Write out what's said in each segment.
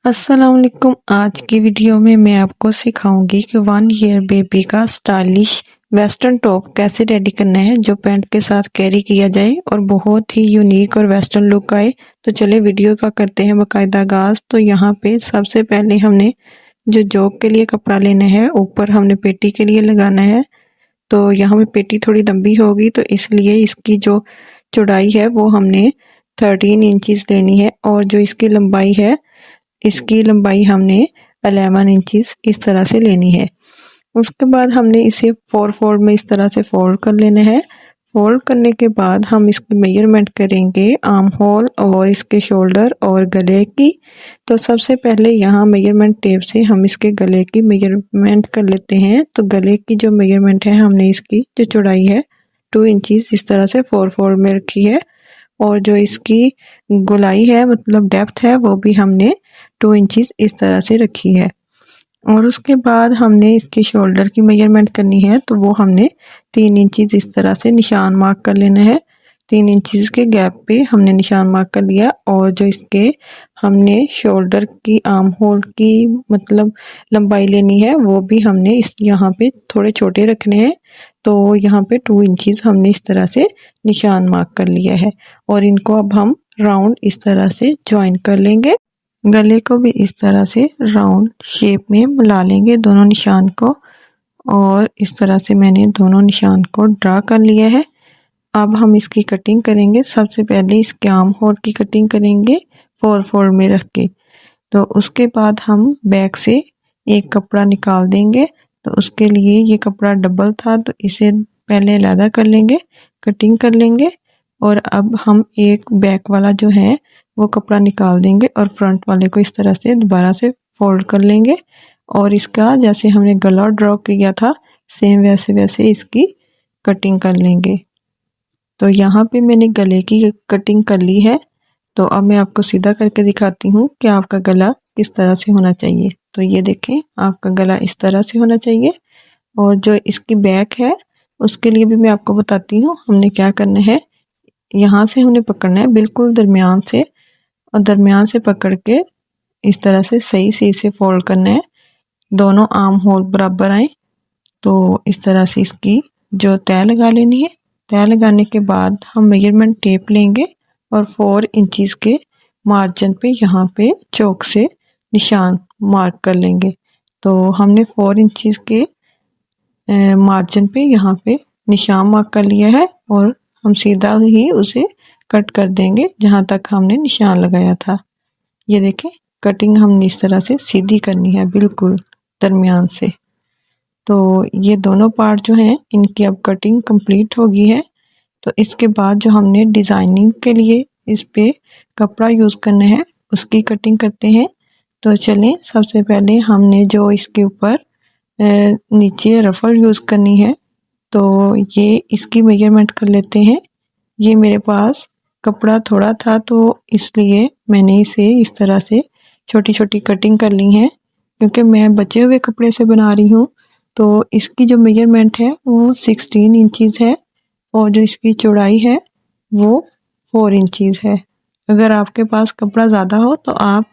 अस्सलाम वालेकुम। आज की वीडियो में मैं आपको सिखाऊंगी कि 1 ईयर बेबी का स्टाइलिश वेस्टर्न टॉप कैसे रेडी करना है जो पैंट के साथ कैरी किया जाए और बहुत ही यूनिक और वेस्टर्न लुक आए। तो चले वीडियो का करते हैं बाकायदा आगाज। तो यहाँ पे सबसे पहले हमने जो जॉब के लिए कपड़ा लेना है, ऊपर हमने पेटी के लिए लगाना है। तो यहाँ पे पेटी थोड़ी लंबी होगी तो इसलिए इसकी जो चौड़ाई है वो हमने 13 इंचेस लेनी है और जो इसकी लंबाई हमने 11 इंचेस इस तरह से लेनी है। उसके बाद हमने इसे 4 फोल्ड में इस तरह से फोल्ड कर लेना है। फोल्ड करने के बाद हम इसकी मेजरमेंट करेंगे आर्म होल और इसके शोल्डर और गले की। तो सबसे पहले यहाँ मेजरमेंट टेप से हम इसके गले की मेजरमेंट कर लेते हैं। तो गले की जो मेजरमेंट है, हमने इसकी जो चौड़ाई है 2 इंचेस इस तरह से 4 फोल्ड में रखी है और जो इसकी गोलाई है मतलब डेप्थ है वो भी हमने 2 इंचेस इस तरह से रखी है। और उसके बाद हमने इसके शोल्डर की मेजरमेंट करनी है तो वो हमने 3 इंचेस इस तरह से निशान मार्क कर लेना है। 3 इंचेस के गैप पे हमने निशान मार्क कर लिया और जो इसके हमने शोल्डर की आर्म होल की मतलब लंबाई लेनी है वो भी हमने इस यहाँ पे थोड़े छोटे रखने हैं। तो यहाँ पे 2 इंचेस हमने इस तरह से निशान मार्क कर लिया है और इनको अब हम राउंड इस तरह से ज्वाइन कर लेंगे। गले को भी इस तरह से राउंड शेप में मिला लेंगे दोनों निशान को और इस तरह से मैंने दोनों निशान को ड्रा कर लिया है। अब हम इसकी कटिंग करेंगे। सबसे पहले इसके आर्म होल की कटिंग करेंगे 4 फोल्ड में रख के। तो उसके बाद हम बैक से एक कपड़ा निकाल देंगे। तो उसके लिए ये कपड़ा डबल था तो इसे पहले अलग कर लेंगे, कटिंग कर लेंगे और अब हम एक बैक वाला जो है वो कपड़ा निकाल देंगे और फ्रंट वाले को इस तरह से दोबारा से फोल्ड कर लेंगे और इसका जैसे हमने गला ड्रॉ किया था सेम वैसे वैसे इसकी कटिंग कर लेंगे। तो यहाँ पे मैंने गले की कटिंग कर ली है। तो अब मैं आपको सीधा करके दिखाती हूँ कि आपका गला किस तरह से होना चाहिए। तो ये देखें, आपका गला इस तरह से होना चाहिए और जो इसकी बैक है उसके लिए भी मैं आपको बताती हूँ हमने क्या करना है। यहाँ से हमने पकड़ना है बिल्कुल दरमियान से और दरमियान से पकड़ के इस तरह से सही से इसे फोल्ड करना है, दोनों आर्म होल बराबर आए। तो इस तरह से इसकी जो तय लगा लेनी है। तय लगाने के बाद हम मेजरमेंट टेप लेंगे और 4 इंचेस के मार्जिन पे यहाँ पे चौक से निशान मार्क कर लेंगे। तो हमने 4 इंचेस के मार्जिन पे यहाँ पे निशान मार्क कर लिया है और हम सीधा ही उसे कट कर देंगे जहाँ तक हमने निशान लगाया था। ये देखें, कटिंग हमने इस तरह से सीधी करनी है बिल्कुल दरमियान से। तो ये दोनों पार्ट जो हैं इनकी अब कटिंग कंप्लीट हो गई है। तो इसके बाद जो हमने डिज़ाइनिंग के लिए इस पे कपड़ा यूज़ करना है उसकी कटिंग करते हैं। तो चलें, सबसे पहले हमने जो इसके ऊपर नीचे रफल यूज़ करनी है तो ये इसकी मेजरमेंट कर लेते हैं। ये मेरे पास कपड़ा थोड़ा था तो इसलिए मैंने इसे इस तरह से छोटी छोटी कटिंग कर ली है क्योंकि मैं बचे हुए कपड़े से बना रही हूँ। तो इसकी जो मेजरमेंट है वो 16 इंचेस है और जो इसकी चौड़ाई है वो 4 इंचेस है। अगर आपके पास कपड़ा ज़्यादा हो तो आप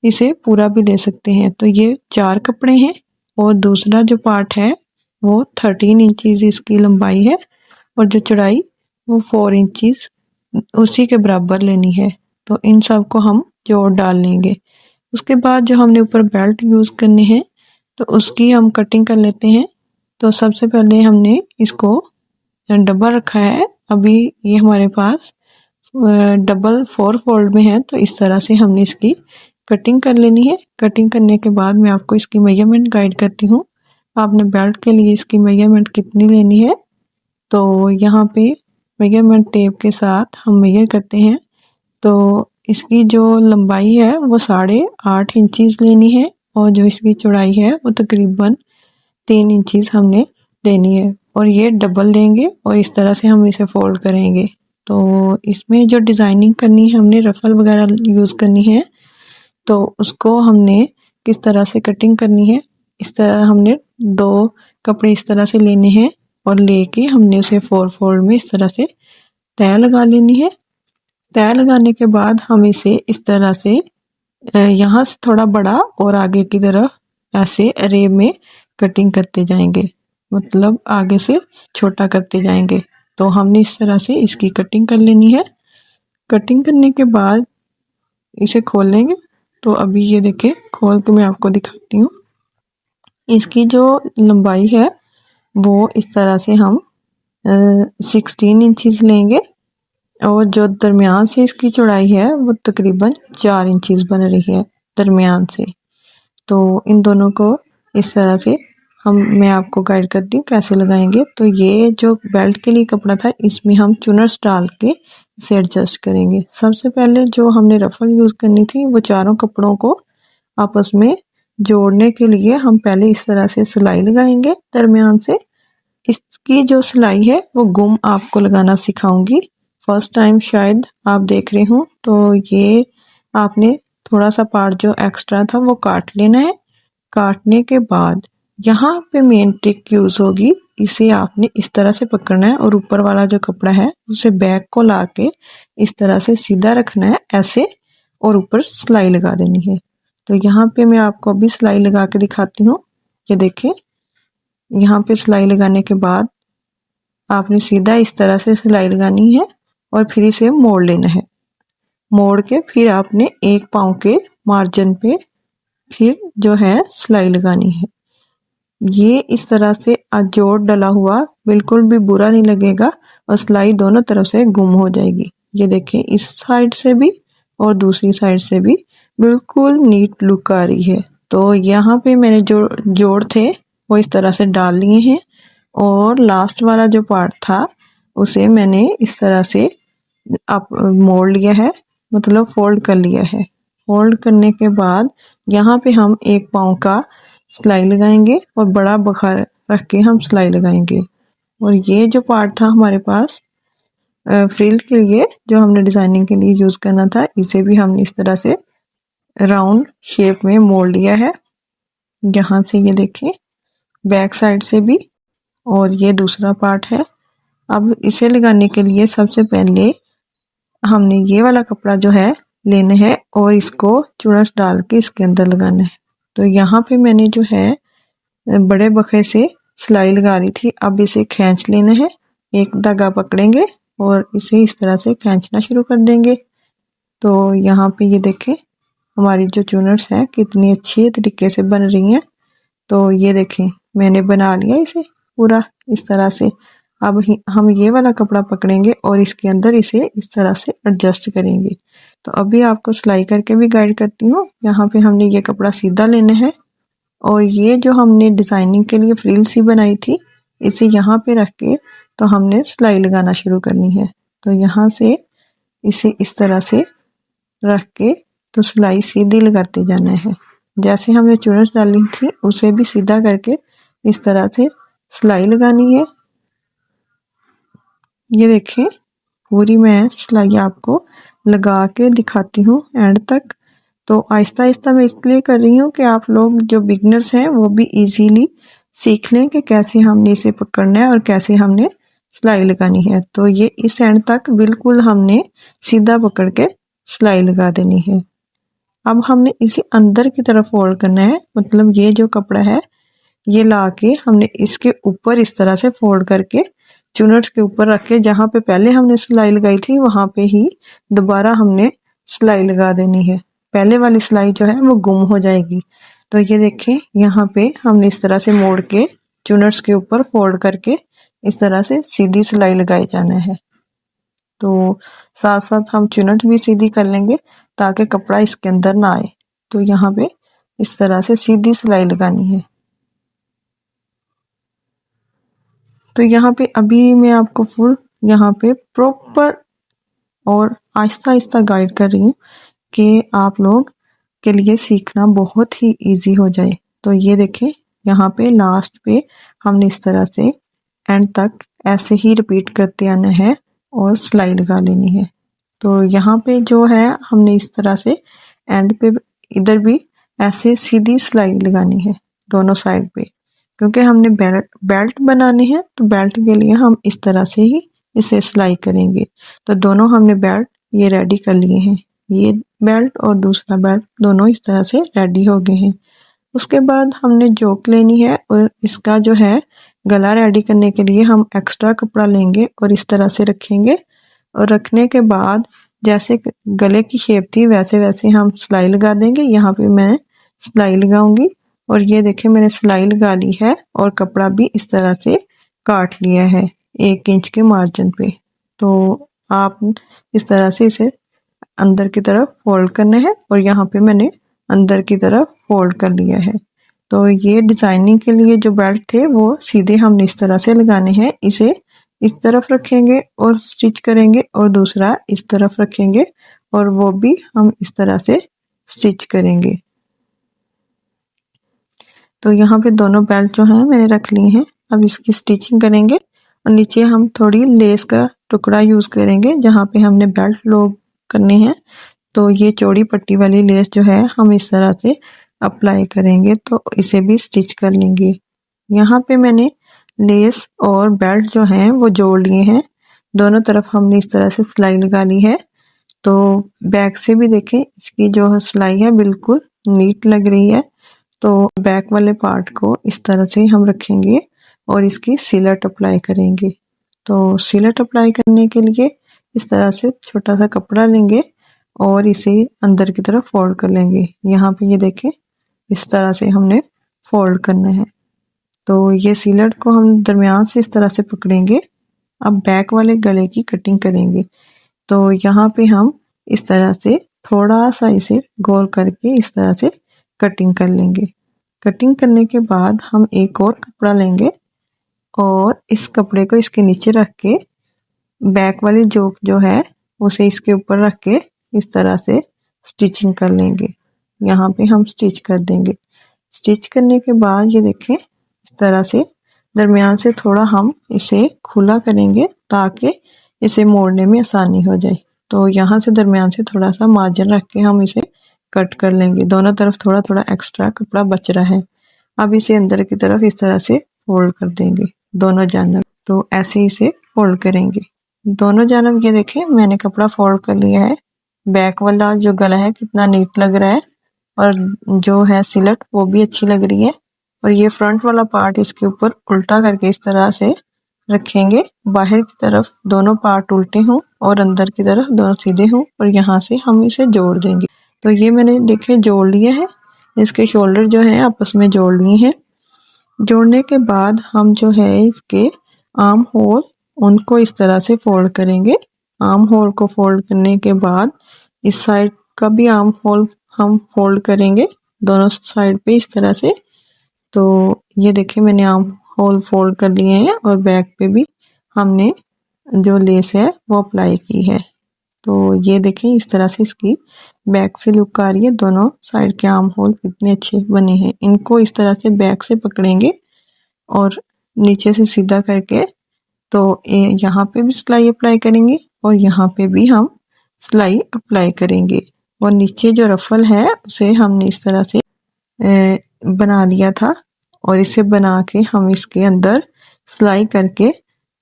इसे पूरा भी ले सकते हैं। तो ये 4 कपड़े हैं और दूसरा जो पार्ट है वो 13 इंचेस इसकी लंबाई है और जो चौड़ाई वो 4 इंचेस उसी के बराबर लेनी है। तो इन सब को हम जोड़ डाल लेंगे। उसके बाद जो हमने ऊपर बेल्ट यूज़ करने हैं तो उसकी हम कटिंग कर लेते हैं। तो सबसे पहले हमने इसको डबल रखा है, अभी ये हमारे पास डबल 4 फोल्ड में है। तो इस तरह से हमने इसकी कटिंग कर लेनी है। कटिंग करने के बाद मैं आपको इसकी मेजरमेंट गाइड करती हूँ। आपने बेल्ट के लिए इसकी मेजरमेंट कितनी लेनी है। तो यहाँ पे मेजरमेंट टेप के साथ हम मेजर करते हैं। तो इसकी जो लंबाई है वो 8.5 इंचेस लेनी है और जो इसकी चौड़ाई है वो तकरीबन 3 इंचेस हमने लेनी है और ये डबल देंगे और इस तरह से हम इसे फोल्ड करेंगे। तो इसमें जो डिज़ाइनिंग करनी है हमने रफल वगैरह यूज़ करनी है तो उसको हमने किस तरह से कटिंग करनी है। इस तरह हमने 2 कपड़े इस तरह से लेने हैं और लेके हमने उसे 4 फोल्ड में इस तरह से तय लगा लेनी है। तय लगाने के बाद हम इसे इस तरह से यहाँ से थोड़ा बड़ा और आगे की तरफ ऐसे अरे में कटिंग करते जाएंगे, मतलब आगे से छोटा करते जाएंगे। तो हमने इस तरह से इसकी कटिंग कर लेनी है। कटिंग करने के बाद इसे खोल लेंगे। तो अभी ये देखें, खोल के मैं आपको दिखाती हूँ। इसकी जो लंबाई है वो इस तरह से हम 16 इंचज़ लेंगे और जो दरमियान से इसकी चौड़ाई है वो तकरीबन 4 इंचज़ बन रही है दरमियान से। तो इन दोनों को इस तरह से मैं आपको गाइड करती हूँ कैसे लगाएंगे। तो ये जो बेल्ट के लिए कपड़ा था इसमें हम चुनर्स डाल के इसे एडजस्ट करेंगे। सबसे पहले जो हमने रफल यूज़ करनी थी वो चारों कपड़ों को आपस में जोड़ने के लिए हम पहले इस तरह से सिलाई लगाएंगे दरमियान से। इसकी जो सिलाई है वो गुम आपको लगाना सिखाऊंगी। फर्स्ट टाइम शायद आप देख रहे हो, तो ये आपने थोड़ा सा पार्ट जो एक्स्ट्रा था वो काट लेना है। काटने के बाद यहाँ पे मेन ट्रिक यूज़ होगी। इसे आपने इस तरह से पकड़ना है और ऊपर वाला जो कपड़ा है उसे बैक को लाके इस तरह से सीधा रखना है ऐसे, और ऊपर सिलाई लगा देनी है। तो यहाँ पे मैं आपको अभी सिलाई लगा के दिखाती हूँ। ये देखें, यहाँ पे सिलाई लगाने के बाद आपने सीधा इस तरह से सिलाई लगानी है और फिर इसे मोड़ लेना है। मोड़ के फिर आपने एक पाँव के मार्जिन पे फिर जो है सिलाई लगानी है। ये इस तरह से जोड़ डला हुआ बिल्कुल भी बुरा नहीं लगेगा और सिलाई दोनों तरफ से गुम हो जाएगी। ये देखें, इस साइड से भी और दूसरी साइड से भी बिल्कुल नीट लुक आ रही है। तो यहाँ पे मैंने जो जोड़ थे वो इस तरह से डाल लिए हैं और लास्ट वाला जो पार्ट था उसे मैंने इस तरह से आप मोड़ लिया है, मतलब फोल्ड कर लिया है। फोल्ड करने के बाद यहाँ पे हम एक पाँव का सिलाई लगाएंगे और बड़ा बखार रख के हम सिलाई लगाएंगे। और ये जो पार्ट था हमारे पास फ्रिल के लिए, जो हमने डिजाइनिंग के लिए यूज करना था, इसे भी हमने इस तरह से राउंड शेप में मोड़ लिया है। यहाँ से ये देखें, बैक साइड से भी, और ये दूसरा पार्ट है। अब इसे लगाने के लिए सबसे पहले हमने ये वाला कपड़ा जो है लेना है और इसको चुनर्स डाल के इसके अंदर लगाना है। तो यहाँ पे मैंने जो है बड़े बखे से सिलाई लगा रही थी। अब इसे खींच लेना है, एक धागा पकड़ेंगे और इसे इस तरह से खींचना शुरू कर देंगे। तो यहाँ पे ये देखें, हमारी जो चुनर्स हैं कितनी अच्छी तरीके से बन रही हैं। तो ये देखें, मैंने बना लिया इसे पूरा इस तरह से। अब हम ये वाला कपड़ा पकड़ेंगे और इसके अंदर इसे इस तरह से एडजस्ट करेंगे। तो अभी आपको सिलाई करके भी गाइड करती हूँ। यहाँ पे हमने ये कपड़ा सीधा लेना है और ये जो हमने डिजाइनिंग के लिए फ्रिल सी बनाई थी इसे यहाँ पे रख के तो हमने सिलाई लगाना शुरू करनी है। तो यहाँ से इसे इस तरह से रख के तो सिलाई सीधी लगाते जाना है। जैसे हमने चुनर्स डाली थी उसे भी सीधा करके इस तरह से सिलाई लगानी है। ये देखें, पूरी मैं सिलाई आपको लगा के दिखाती हूँ एंड तक। तो आहिस्ता आहिस्ता मैं इसलिए कर रही हूँ कि आप लोग जो बिगनर्स हैं वो भी इजीली सीख लें कि कैसे हमने इसे पकड़ना है और कैसे हमने सिलाई लगानी है। तो ये इस एंड तक बिल्कुल हमने सीधा पकड़ के सिलाई लगा देनी है। अब हमने इसे अंदर की तरफ फोल्ड करना है, मतलब ये जो कपड़ा है ये ला के हमने इसके ऊपर इस तरह से फोल्ड करके चुनर्स के ऊपर रख के जहाँ पे पहले हमने सिलाई लगाई थी वहां पे ही दोबारा हमने सिलाई लगा देनी है। पहले वाली सिलाई जो है वो गुम हो जाएगी। तो ये देखें, यहाँ पे हमने इस तरह से मोड़ के चुनर्स के ऊपर फोल्ड करके इस तरह से सीधी सिलाई लगाई जाना है। तो साथ साथ हम चुनट भी सीधी कर लेंगे ताकि कपड़ा इसके अंदर ना आए। तो यहाँ पे इस तरह से सीधी सिलाई लगानी है। तो यहाँ पे अभी मैं आपको फुल यहाँ पे प्रॉपर और आहिस्ता आहिस्ता गाइड कर रही हूँ कि आप लोग के लिए सीखना बहुत ही इजी हो जाए। तो ये देखें, यहाँ पे लास्ट पे हमने इस तरह से एंड तक ऐसे ही रिपीट करते आना है और सिलाई लगा लेनी है। तो यहाँ पे जो है हमने इस तरह से एंड पे इधर भी ऐसे सीधी सिलाई लगानी है दोनों साइड पे, क्योंकि हमने बेल्ट बनाने हैं। तो बेल्ट के लिए हम इस तरह से ही इसे सिलाई करेंगे। तो दोनों हमने बेल्ट ये रेडी कर लिए हैं। ये बेल्ट और दूसरा बेल्ट दोनों इस तरह से रेडी हो गए हैं। उसके बाद हमने जोक लेनी है और इसका जो है गला रेडी करने के लिए हम एक्स्ट्रा कपड़ा लेंगे और इस तरह से रखेंगे और रखने के बाद जैसे गले की शेप थी वैसे वैसे हम सिलाई लगा देंगे। यहाँ पे मैं सिलाई लगाऊंगी और ये देखें मैंने सिलाई लगा ली है और कपड़ा भी इस तरह से काट लिया है 1 इंच के मार्जिन पे। तो आप इस तरह से इसे अंदर की तरफ फोल्ड करना है और यहाँ पे मैंने अंदर की तरफ फोल्ड कर लिया है। तो ये डिजाइनिंग के लिए जो बेल्ट थे वो सीधे हमने इस तरह से लगाने हैं। इसे इस तरफ रखेंगे और स्टिच करेंगे और दूसरा इस तरफ रखेंगे और वो भी हम इस तरह से स्टिच करेंगे। तो यहाँ पे दोनों बेल्ट जो हैं मैंने रख लिए हैं। अब इसकी स्टिचिंग करेंगे और नीचे हम थोड़ी लेस का टुकड़ा यूज करेंगे जहाँ पे हमने बेल्ट लोग करने हैं। तो ये चौड़ी पट्टी वाली लेस जो है हम इस तरह से अप्लाई करेंगे तो इसे भी स्टिच कर लेंगे। यहाँ पे मैंने लेस और बेल्ट जो हैं वो जोड़ लिए हैं। दोनों तरफ हमने इस तरह से सिलाई लगा ली है। तो बैक से भी देखें इसकी जो सिलाई है बिल्कुल नीट लग रही है। तो बैक वाले पार्ट को इस तरह से हम रखेंगे और इसकी सिलट अप्लाई करेंगे। तो सिलट अप्लाई करने के लिए इस तरह से छोटा सा कपड़ा लेंगे और इसे अंदर की तरफ फोल्ड कर लेंगे। यहाँ पे ये देखें इस तरह से हमने फोल्ड करना है। तो ये सिलट को हम दरमियान से इस तरह से पकड़ेंगे। अब बैक वाले गले की कटिंग करेंगे। तो यहाँ पे हम इस तरह से थोड़ा सा इसे गोल करके इस तरह से कटिंग कर लेंगे। कटिंग करने के बाद हम एक और कपड़ा लेंगे और इस कपड़े को इसके नीचे रख के बैक वाली जोक जो है उसे इसके ऊपर रख के इस तरह से स्टिचिंग कर लेंगे। यहाँ पे हम स्टिच कर देंगे। स्टिच करने के बाद ये देखें इस तरह से दरमियान से थोड़ा हम इसे खुला करेंगे ताकि इसे मोड़ने में आसानी हो जाए। तो यहाँ से दरमियान से थोड़ा सा मार्जिन रख के हम इसे कट कर लेंगे। दोनों तरफ थोड़ा थोड़ा एक्स्ट्रा कपड़ा बच रहा है। अब इसे अंदर की तरफ इस तरह से फोल्ड कर देंगे दोनों जानब। तो ऐसे इसे फोल्ड करेंगे दोनों जानब। ये देखें मैंने कपड़ा फोल्ड कर लिया है। बैक वाला जो गला है कितना नीट लग रहा है और जो है सिलट वो भी अच्छी लग रही है। और ये फ्रंट वाला पार्ट इसके ऊपर उल्टा करके इस तरह से रखेंगे। बाहर की तरफ दोनों पार्ट उल्टे हों और अंदर की तरफ दोनों सीधे हों और यहाँ से हम इसे जोड़ देंगे। तो ये मैंने देखे जोड़ लिया है। इसके शोल्डर जो है आपस में जोड़ लिए हैं। जोड़ने के बाद हम जो है इसके आर्म होल उनको इस तरह से फोल्ड करेंगे। आर्म होल को फोल्ड करने के बाद इस साइड का भी आर्म होल हम फोल्ड करेंगे दोनों साइड पे इस तरह से। तो ये देखिए मैंने आर्म होल फोल्ड कर लिए हैं और बैक पे भी हमने जो लेस है वो अप्लाई की है। तो ये देखें इस तरह से इसकी बैक से लुक आ रही है। दोनों साइड के आर्म होल कितने अच्छे बने हैं। इनको इस तरह से बैक से पकड़ेंगे और नीचे से सीधा करके तो यहाँ पे भी सिलाई अप्लाई करेंगे और यहाँ पे भी हम सिलाई अप्लाई करेंगे। और नीचे जो रफल है उसे हमने इस तरह से बना लिया था और इसे बना के हम इसके अंदर सिलाई करके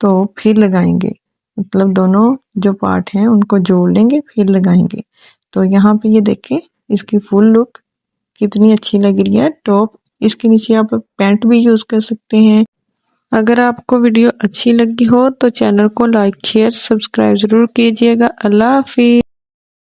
तो फिर लगाएंगे। मतलब दोनों जो पार्ट हैं उनको जोड़ लेंगे फिर लगाएंगे। तो यहाँ पे ये देखें इसकी फुल लुक कितनी अच्छी लग रही है। टॉप इसके नीचे आप पैंट भी यूज कर सकते हैं। अगर आपको वीडियो अच्छी लगी हो तो चैनल को लाइक शेयर सब्सक्राइब जरूर कीजिएगा। अल्लाह हाफिज।